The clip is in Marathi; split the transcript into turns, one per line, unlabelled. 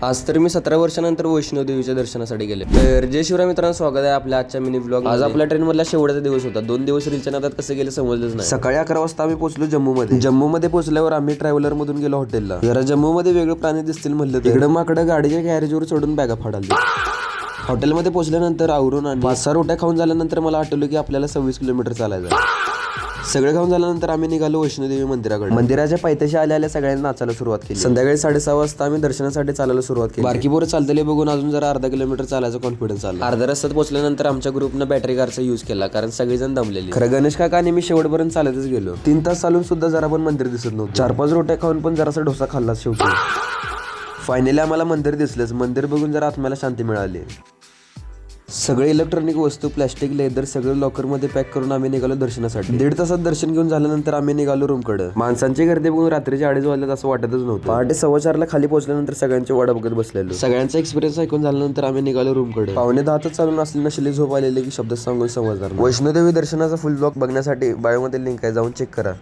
आज तर मी 17 वर्षानंतर वैष्णोदेवीच्या दर्शनासाठी गेले. तर जय शिवराय मित्रांनो, स्वागत आहे आपल्या आजच्या मिनी ब्लॉग. आज आपल्या ट्रेन मधला शेवटचा दिवस होता. 2 दिवस रीलच्या नादात कसे गेले समजलंच नाही. सकाळी 11 वाजता आम्ही पोहोचलो जम्मूमध्ये पोहोचल्यावर आम्ही ट्रॅव्हलर मधून गेलो हॉटेलला. जरा जम्मूमध्ये वेगळे प्राणी दिसतील म्हणलं तर इकडं माकडं गाडीच्या गॅरेजवर चढून बॅगा फाडाल. हॉटेलमध्ये पोहोचल्यानंतर आवरून आणि 5-6 रोट्या खाऊन झाल्यानंतर मला आठवलं की आपल्याला 26 किलोमीटर चालायचं. सगळं खाऊन झाल्यानंतर आम्ही निघालो वैष्णोदेवी मंदिराकडे. मंदिराच्या पायथ्याशी आल्या सगळ्यांनी नाचायला सुरुवात केली. संध्याकाळी 6:30 वाजता आम्ही दर्शनासाठी चालायला सुरुवात केली. बारकी पोरं चालतले बघून अजून जरा अर्धा किलोमीटर चालायचा कॉन्फिडन्स आला. अर्ध्या रस्त्यात पोहोचल्यानंतर आमच्या ग्रुपनं बॅटरी कारचा यूज केला, कारण सगळेजण दमलेली. खरं गणेश काका आणि मी शेवटपर्यंत चालतच गेलो. 3 तास चालून सुद्धा जरा पण मंदिर दिसत नव्हतं. 4-5 रोट्या खाऊन पण जरासा डोसा खाल्ला शेवटी. फायनली आम्हाला मंदिर दिसलंच. मंदिर बघून जरा आत्म्याला शांती मिळाली. सगळे इलेक्ट्रॉनिक वस्तू, प्लॅस्टिक, लेदर सगळं लॉकरमध्ये पॅक करून आम्ही निघालो दर्शनासाठी. 1.5 तासात दर्शन घेऊन झाल्यानंतर आम्ही निघालो रूमकडे. माणसांची गर्दी बघून रात्रीचे 2:30 वाजल्यात असं वाटतच नव्हतं. 4:15 खाली पोहोचल्यानंतर सगळ्यांची वाट बघत बसलेलो. सगळ्यांचा एक्सपिरियन्स ऐकून झाल्यानंतर आम्ही निघालो रूमकडे. 9:10 चालून असली नशली झोप आलेली की शब्द सांगून समजणार. वैष्णोदेवी दर्शनाचा फुल ब्लॉग बघण्यासाठी बायोमध्ये लिंक आहे, जाऊन चेक करा.